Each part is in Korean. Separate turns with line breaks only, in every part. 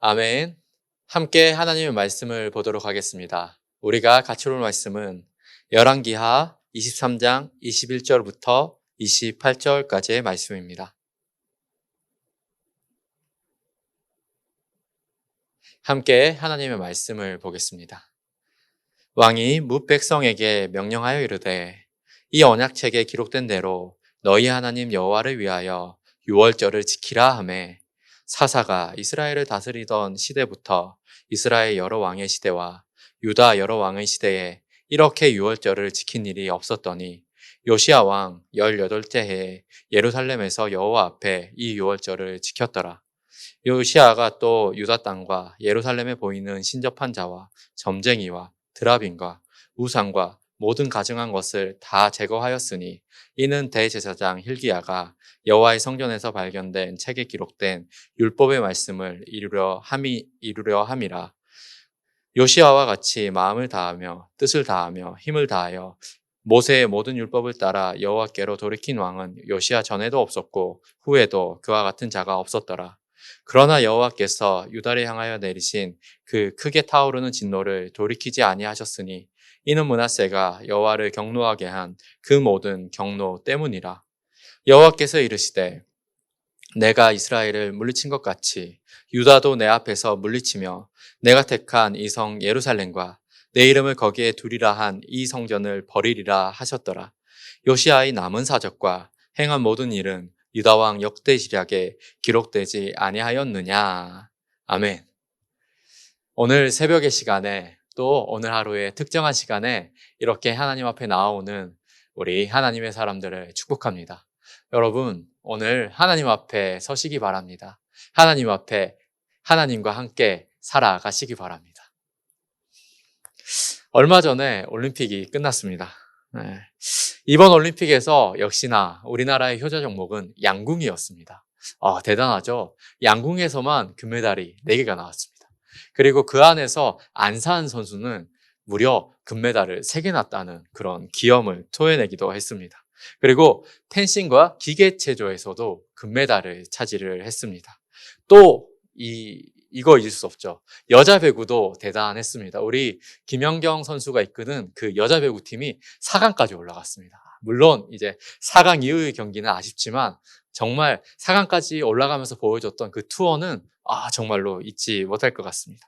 아멘. 함께 하나님의 말씀을 보도록 하겠습니다. 우리가 같이 볼 말씀은 열왕기하 23장 21절부터 28절까지의 말씀입니다. 함께 하나님의 말씀을 보겠습니다. 왕이 뭇 백성에게 명령하여 이르되 이 언약책에 기록된 대로 너희 하나님 여호와를 위하여 유월절을 지키라 하매 사사가 이스라엘을 다스리던 시대부터 이스라엘 여러 왕의 시대와 유다 여러 왕의 시대에 이렇게 유월절을 지킨 일이 없었더니 요시야 왕 18째 해에 예루살렘에서 여호와 앞에 이 유월절을 지켰더라. 요시야가 또 유다 땅과 예루살렘에 보이는 신접한 자와 점쟁이와 드라빈과 우상과 모든 가증한 것을 다 제거하였으니 이는 대제사장 힐기야가 여호와의 성전에서 발견된 책에 기록된 율법의 말씀을 이루려 함이라. 요시야와 같이 마음을 다하며 뜻을 다하며 힘을 다하여 모세의 모든 율법을 따라 여호와께로 돌이킨 왕은 요시야 전에도 없었고 후에도 그와 같은 자가 없었더라. 그러나 여호와께서 유다를 향하여 내리신 그 크게 타오르는 진노를 돌이키지 아니하셨으니 이는 므낫세가 여호와를 경노하게 한 그 모든 경노 때문이라. 여호와께서 이르시되 내가 이스라엘을 물리친 것 같이 유다도 내 앞에서 물리치며 내가 택한 이 성 예루살렘과 내 이름을 거기에 두리라 한 이 성전을 버리리라 하셨더라. 요시야의 남은 사적과 행한 모든 일은 유다 왕 역대지략에 기록되지 아니하였느냐. 아멘. 오늘 새벽의 시간에 또 오늘 하루의 특정한 시간에 이렇게 하나님 앞에 나오는 우리 하나님의 사람들을 축복합니다. 여러분, 오늘 하나님 앞에 서시기 바랍니다. 하나님 앞에 하나님과 함께 살아가시기 바랍니다. 얼마 전에 올림픽이 끝났습니다. 이번 올림픽에서 역시나 우리나라의 효자 종목은 양궁이었습니다. 대단하죠? 양궁에서만 금메달이 4개가 나왔습니다. 그리고 그 안에서 안사한 선수는 무려 금메달을 3개 땄다는 그런 기염을 토해내기도 했습니다. 그리고 펜싱과 기계체조에서도 금메달을 차지를 했습니다. 또 이 이거 잊을 수 없죠. 여자 배구도 대단했습니다. 우리 김연경 선수가 이끄는 그 여자 배구팀이 4강까지 올라갔습니다. 물론 이제 4강 이후의 경기는 아쉽지만 정말 4강까지 올라가면서 보여줬던 그 투어는 정말로 잊지 못할 것 같습니다.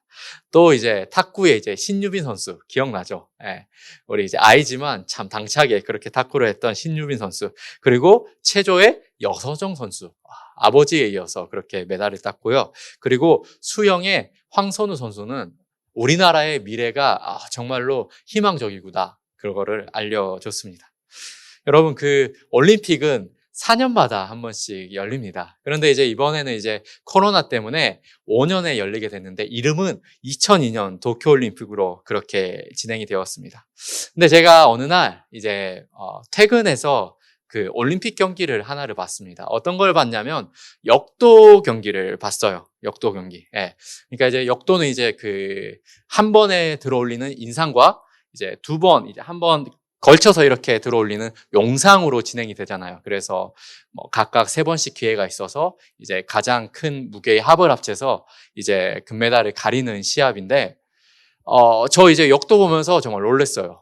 또 이제 탁구의 이제 신유빈 선수 기억나죠? 예. 우리 이제 아이지만 참 당차게 그렇게 탁구를 했던 신유빈 선수. 그리고 체조의 여서정 선수. 아버지에 이어서 그렇게 메달을 땄고요. 그리고 수영의 황선우 선수는 우리나라의 미래가 정말로 희망적이구나. 그거를 알려줬습니다. 여러분, 그 올림픽은 4년마다 한 번씩 열립니다. 그런데 이제 이번에는 이제 코로나 때문에 5년에 열리게 됐는데 이름은 2002년 도쿄올림픽으로 그렇게 진행이 되었습니다. 근데 제가 어느 날 이제 퇴근해서 그 올림픽 경기를 하나를 봤습니다. 어떤 걸 봤냐면 역도 경기를 봤어요. 역도 경기. 예. 그러니까 이제 역도는 이제 그 한 번에 들어올리는 인상과 이제 두 번, 이제 한 번 걸쳐서 이렇게 들어올리는 용상으로 진행이 되잖아요. 그래서 뭐 각각 3번씩 기회가 있어서 이제 가장 큰 무게의 합을 합쳐서 이제 금메달을 가리는 시합인데, 저 이제 역도 보면서 정말 놀랐어요.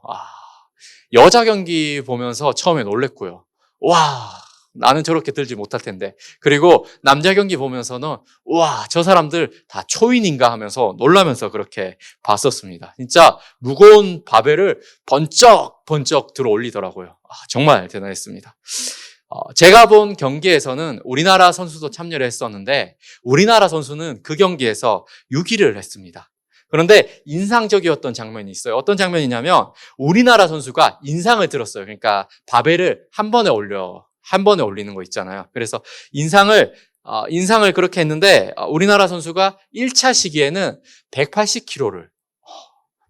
여자 경기 보면서 처음에 놀랬고요. 와, 나는 저렇게 들지 못할 텐데. 그리고 남자 경기 보면서는 와, 저 사람들 다 초인인가 하면서 놀라면서 그렇게 봤었습니다. 진짜 무거운 바벨을 번쩍 들어 올리더라고요. 정말 대단했습니다. 제가 본 경기에서는 우리나라 선수도 참여를 했었는데 우리나라 선수는 그 경기에서 6위를 했습니다. 그런데 인상적이었던 장면이 있어요. 어떤 장면이냐면 우리나라 선수가 인상을 들었어요. 그러니까 바벨을 한 번에 올리는 거 있잖아요. 그래서 인상을 그렇게 했는데 우리나라 선수가 1차 시기에는 180kg를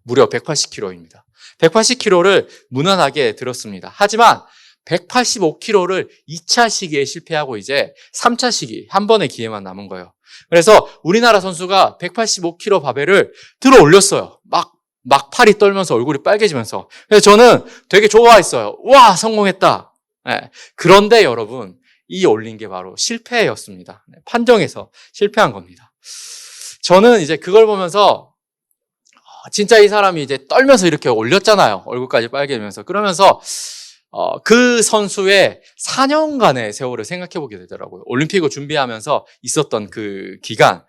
무려 180kg입니다. 180kg를 무난하게 들었습니다. 하지만 185kg를 2차 시기에 실패하고 이제 3차 시기 한 번의 기회만 남은 거예요. 그래서 우리나라 선수가 185kg 바벨을 들어 올렸어요. 막 팔이 떨면서 얼굴이 빨개지면서. 그래서 저는 되게 좋아했어요. 와, 성공했다. 네. 그런데 여러분, 이 올린 게 바로 실패였습니다. 판정에서 실패한 겁니다. 저는 이제 그걸 보면서 진짜 이 사람이 이제 떨면서 이렇게 올렸잖아요. 얼굴까지 빨개지면서. 그러면서 그 선수의 4년간의 세월을 생각해 보게 되더라고요. 올림픽을 준비하면서 있었던 그 기간.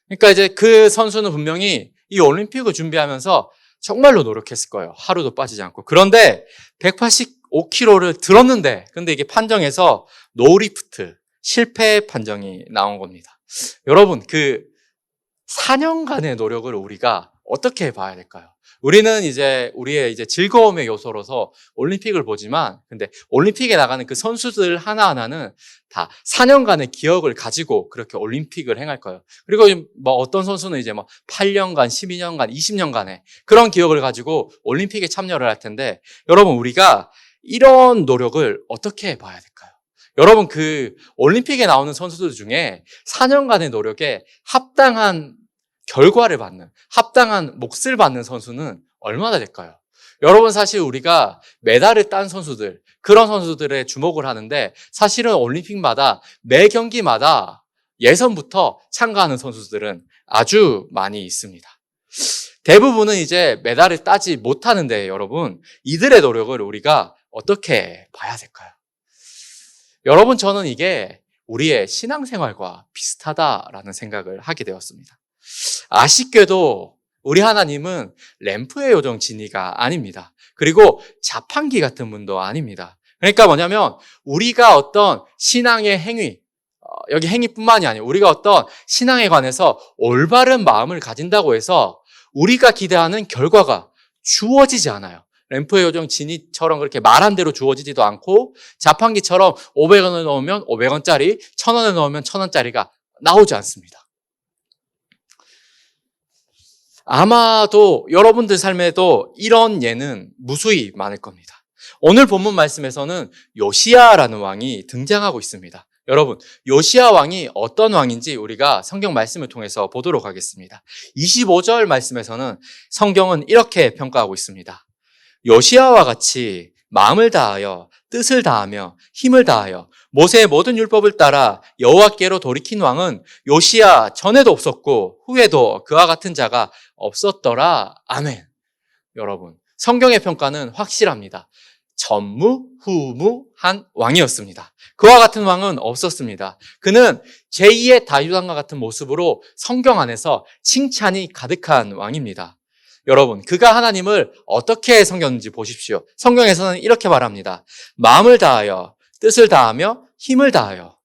그러니까 이제 그 선수는 분명히 이 올림픽을 준비하면서 정말로 노력했을 거예요. 하루도 빠지지 않고. 그런데 185kg를 들었는데, 근데 이게 판정에서 노리프트, 실패 판정이 나온 겁니다. 여러분, 그 4년간의 노력을 우리가 어떻게 봐야 될까요? 우리는 이제 우리의 이제 즐거움의 요소로서 올림픽을 보지만, 근데 올림픽에 나가는 그 선수들 하나하나는 다 4년간의 기억을 가지고 그렇게 올림픽을 행할 거예요. 그리고 뭐 어떤 선수는 이제 뭐 8년간, 12년간, 20년간의 그런 기억을 가지고 올림픽에 참여를 할 텐데, 여러분, 우리가 이런 노력을 어떻게 봐야 될까요? 여러분, 그 올림픽에 나오는 선수들 중에 4년간의 노력에 합당한 결과를 받는, 합당한 몫을 받는 선수는 얼마나 될까요? 여러분, 사실 우리가 메달을 딴 선수들, 그런 선수들에 주목을 하는데 사실은 올림픽마다 매 경기마다 예선부터 참가하는 선수들은 아주 많이 있습니다. 대부분은 이제 메달을 따지 못하는데 여러분, 이들의 노력을 우리가 어떻게 봐야 될까요? 여러분, 저는 이게 우리의 신앙생활과 비슷하다라는 생각을 하게 되었습니다. 아쉽게도 우리 하나님은 램프의 요정 지니가 아닙니다. 그리고 자판기 같은 분도 아닙니다. 그러니까 뭐냐면 우리가 어떤 신앙의 행위, 여기 행위뿐만이 아니에요. 우리가 어떤 신앙에 관해서 올바른 마음을 가진다고 해서 우리가 기대하는 결과가 주어지지 않아요. 램프의 요정 지니처럼 그렇게 말한 대로 주어지지도 않고 자판기처럼 500원을 넣으면 500원짜리, 1000원을 넣으면 1000원짜리가 나오지 않습니다. 아마도 여러분들 삶에도 이런 예는 무수히 많을 겁니다. 오늘 본문 말씀에서는 요시야라는 왕이 등장하고 있습니다. 여러분, 요시야 왕이 어떤 왕인지 우리가 성경 말씀을 통해서 보도록 하겠습니다. 25절 말씀에서는 성경은 이렇게 평가하고 있습니다. 요시야와 같이 마음을 다하여 뜻을 다하며 힘을 다하여 모세의 모든 율법을 따라 여호와께로 돌이킨 왕은 요시야 전에도 없었고 후에도 그와 같은 자가 없었더라. 아멘. 여러분, 성경의 평가는 확실합니다. 전무후무한 왕이었습니다. 그와 같은 왕은 없었습니다. 그는 제2의 다윗왕과 같은 모습으로 성경 안에서 칭찬이 가득한 왕입니다. 여러분, 그가 하나님을 어떻게 섬겼는지 보십시오. 성경에서는 이렇게 말합니다. 마음을 다하여, 뜻을 다하며, 힘을 다하여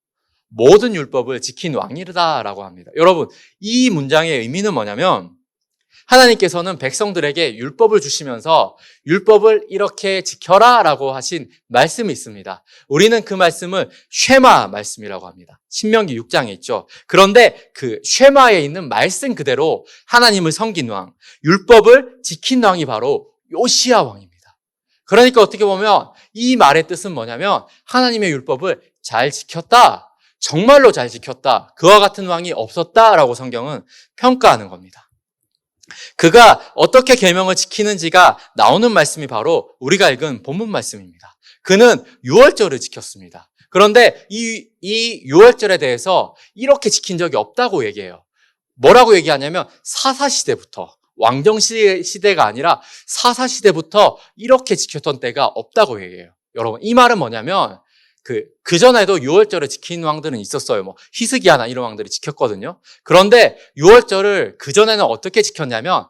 모든 율법을 지킨 왕이다라고 합니다. 여러분, 이 문장의 의미는 뭐냐면 하나님께서는 백성들에게 율법을 주시면서 율법을 이렇게 지켜라 라고 하신 말씀이 있습니다. 우리는 그 말씀을 쉐마 말씀이라고 합니다. 신명기 6장에 있죠. 그런데 그 쉐마에 있는 말씀 그대로 하나님을 섬긴 왕, 율법을 지킨 왕이 바로 요시야 왕입니다. 그러니까 어떻게 보면 이 말의 뜻은 뭐냐면 하나님의 율법을 잘 지켰다, 정말로 잘 지켰다, 그와 같은 왕이 없었다라고 성경은 평가하는 겁니다. 그가 어떻게 계명을 지키는지가 나오는 말씀이 바로 우리가 읽은 본문 말씀입니다. 그는 유월절을 지켰습니다. 그런데 이 유월절에 대해서 이렇게 지킨 적이 없다고 얘기해요. 뭐라고 얘기하냐면 사사시대부터, 왕정시대가 아니라 사사시대부터 이렇게 지켰던 때가 없다고 얘기해요. 여러분, 이 말은 뭐냐면 그 전에도 유월절을 지킨 왕들은 있었어요. 뭐 히스기야나 이런 왕들이 지켰거든요. 그런데 유월절을 그 전에는 어떻게 지켰냐면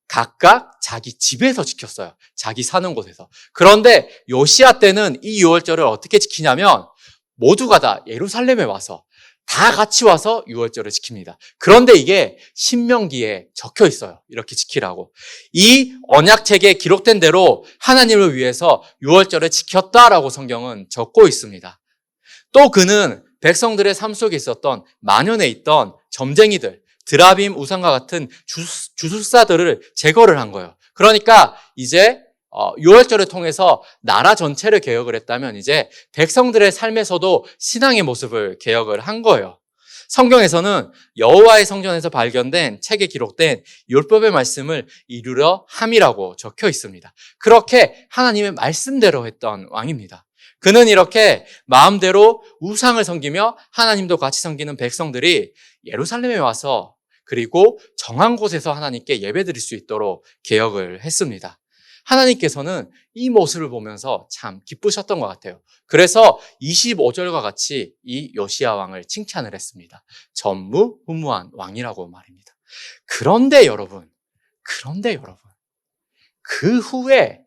각각 자기 집에서 지켰어요. 자기 사는 곳에서. 그런데 요시야 때는 이 유월절을 어떻게 지키냐면 모두가 다 예루살렘에 와서 다 같이 와서 유월절을 지킵니다. 그런데 이게 신명기에 적혀 있어요. 이렇게 지키라고. 이 언약책에 기록된 대로 하나님을 위해서 유월절을 지켰다라고 성경은 적고 있습니다. 또 그는 백성들의 삶 속에 있었던 만연해 있던 점쟁이들, 드라빔 우상과 같은 주술사들을 제거를 한 거예요. 그러니까 이제 유월절을 통해서 나라 전체를 개혁을 했다면 이제 백성들의 삶에서도 신앙의 모습을 개혁을 한 거예요. 성경에서는 여호와의 성전에서 발견된 책에 기록된 율법의 말씀을 이루려 함이라고 적혀 있습니다. 그렇게 하나님의 말씀대로 했던 왕입니다. 그는 이렇게 마음대로 우상을 섬기며 하나님도 같이 섬기는 백성들이 예루살렘에 와서 그리고 정한 곳에서 하나님께 예배드릴 수 있도록 개혁을 했습니다. 하나님께서는 이 모습을 보면서 참 기쁘셨던 것 같아요. 그래서 25절과 같이 이 요시야 왕을 칭찬을 했습니다. 전무후무한 왕이라고 말입니다. 그런데 여러분, 그 후에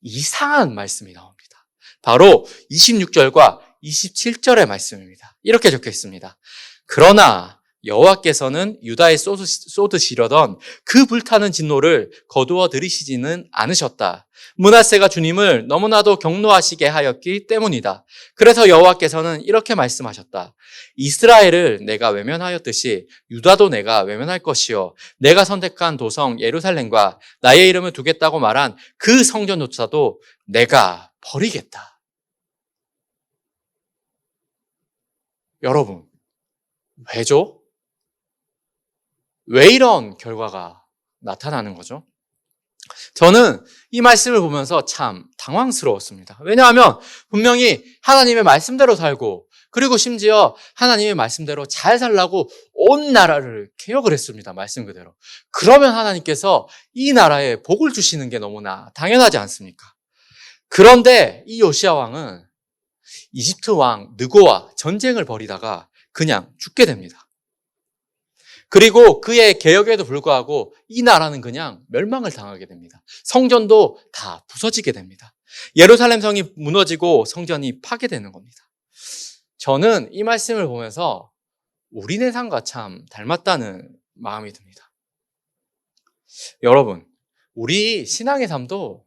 이상한 말씀이 나옵니다. 바로 26절과 27절의 말씀입니다. 이렇게 적혀 있습니다. 그러나 여호와께서는 유다에 쏟으시려던 그 불타는 진노를 거두어 들이시지는 않으셨다. 므낫세가 주님을 너무나도 경노하시게 하였기 때문이다. 그래서 여호와께서는 이렇게 말씀하셨다. 이스라엘을 내가 외면하였듯이 유다도 내가 외면할 것이요 내가 선택한 도성 예루살렘과 나의 이름을 두겠다고 말한 그 성전조차도 내가 버리겠다. 여러분, 왜죠? 왜 이런 결과가 나타나는 거죠? 저는 이 말씀을 보면서 참 당황스러웠습니다. 왜냐하면 분명히 하나님의 말씀대로 살고 그리고 심지어 하나님의 말씀대로 잘 살라고 온 나라를 개혁을 했습니다. 말씀 그대로. 그러면 하나님께서 이 나라에 복을 주시는 게 너무나 당연하지 않습니까? 그런데 이 요시야 왕은 이집트 왕 느고와 전쟁을 벌이다가 그냥 죽게 됩니다. 그리고 그의 개혁에도 불구하고 이 나라는 그냥 멸망을 당하게 됩니다. 성전도 다 부서지게 됩니다. 예루살렘 성이 무너지고 성전이 파괴되는 겁니다. 저는 이 말씀을 보면서 우리네 삶과 참 닮았다는 마음이 듭니다. 여러분, 우리 신앙의 삶도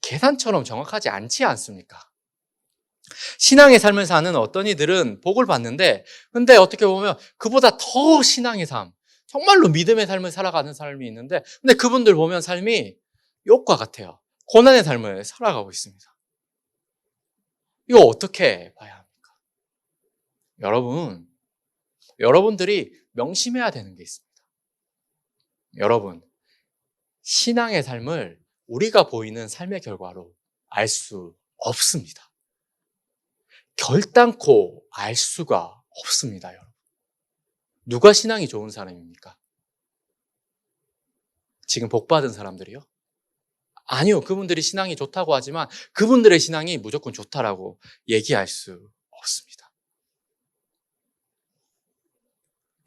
계산처럼 정확하지 않지 않습니까? 신앙의 삶을 사는 어떤 이들은 복을 받는데 근데 어떻게 보면 그보다 더 신앙의 삶, 정말로 믿음의 삶을 살아가는 삶이 있는데 근데 그분들 보면 삶이 욕과 같아요. 고난의 삶을 살아가고 있습니다. 이거 어떻게 봐야 합니까? 여러분들이 명심해야 되는 게 있습니다. 여러분, 신앙의 삶을 우리가 보이는 삶의 결과로 알 수 없습니다. 결단코 알 수가 없습니다, 여러분. 누가 신앙이 좋은 사람입니까? 지금 복 받은 사람들이요? 아니요. 그분들이 신앙이 좋다고 하지만 그분들의 신앙이 무조건 좋다라고 얘기할 수 없습니다.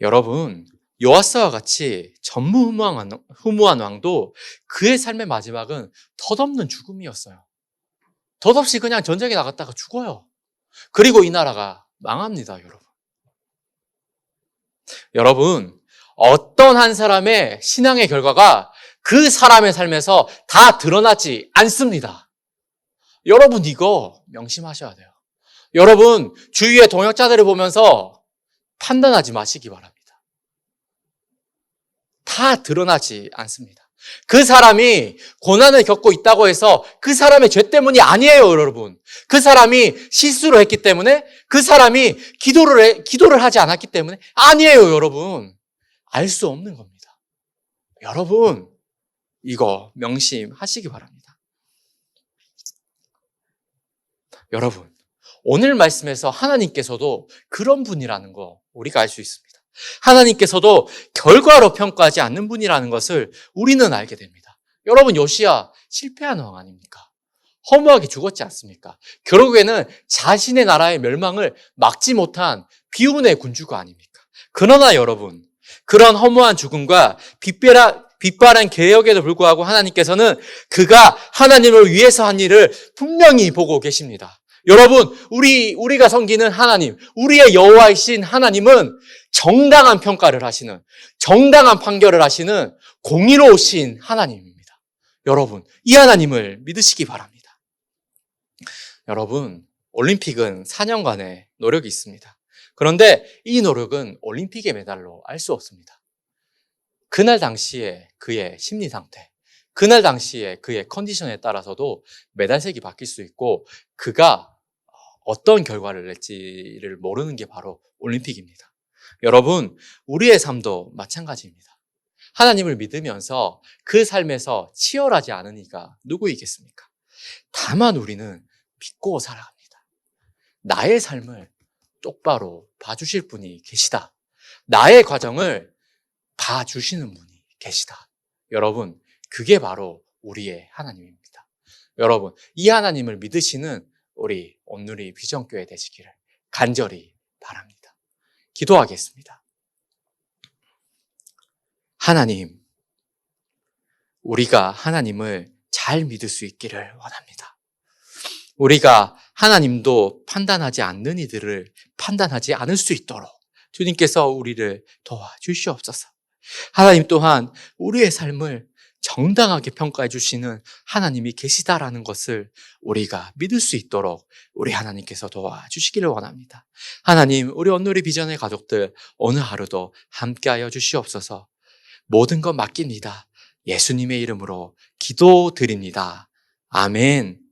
여러분, 요아스와 같이 전무후무한 왕도 그의 삶의 마지막은 덧없는 죽음이었어요. 덧없이 그냥 전쟁에 나갔다가 죽어요. 그리고 이 나라가 망합니다, 여러분. 여러분, 어떤 한 사람의 신앙의 결과가 그 사람의 삶에서 다 드러나지 않습니다. 여러분, 이거 명심하셔야 돼요. 여러분, 주위의 동역자들을 보면서 판단하지 마시기 바랍니다. 다 드러나지 않습니다. 그 사람이 고난을 겪고 있다고 해서 그 사람의 죄 때문이 아니에요, 여러분. 그 사람이 실수를 했기 때문에, 그 사람이 기도를 하지 않았기 때문에 아니에요, 여러분. 알 수 없는 겁니다. 여러분, 이거 명심하시기 바랍니다. 여러분, 오늘 말씀에서 하나님께서도 그런 분이라는 거 우리가 알 수 있습니다. 하나님께서도 결과로 평가하지 않는 분이라는 것을 우리는 알게 됩니다. 여러분, 요시야 실패한 왕 아닙니까? 허무하게 죽었지 않습니까? 결국에는 자신의 나라의 멸망을 막지 못한 비운의 군주가 아닙니까? 그러나 여러분, 그런 허무한 죽음과 빛바랜 개혁에도 불구하고 하나님께서는 그가 하나님을 위해서 한 일을 분명히 보고 계십니다. 여러분, 우리가 섬기는 하나님, 우리의 여호와이신 하나님은 정당한 평가를 하시는, 정당한 판결을 하시는 공의로우신 하나님입니다. 여러분, 이 하나님을 믿으시기 바랍니다. 여러분, 올림픽은 4년간의 노력이 있습니다. 그런데 이 노력은 올림픽의 메달로 알 수 없습니다. 그날 당시에 그의 심리 상태, 그날 당시에 그의 컨디션에 따라서도 메달색이 바뀔 수 있고 그가 어떤 결과를 낼지를 모르는 게 바로 올림픽입니다. 여러분, 우리의 삶도 마찬가지입니다. 하나님을 믿으면서 그 삶에서 치열하지 않은 이가 누구이겠습니까? 다만 우리는 믿고 살아갑니다. 나의 삶을 똑바로 봐주실 분이 계시다. 나의 과정을 봐주시는 분이 계시다. 여러분, 그게 바로 우리의 하나님입니다. 여러분, 이 하나님을 믿으시는 우리 온누리 비전교회 되시기를 간절히 바랍니다. 기도하겠습니다. 하나님, 우리가 하나님을 잘 믿을 수 있기를 원합니다. 우리가 하나님도 판단하지 않는 이들을 판단하지 않을 수 있도록 주님께서 우리를 도와주시옵소서. 하나님 또한 우리의 삶을 정당하게 평가해 주시는 하나님이 계시다라는 것을 우리가 믿을 수 있도록 우리 하나님께서 도와주시기를 원합니다. 하나님, 우리 온누리 비전의 가족들 오늘 하루도 함께하여 주시옵소서. 모든 것 맡깁니다. 예수님의 이름으로 기도드립니다. 아멘.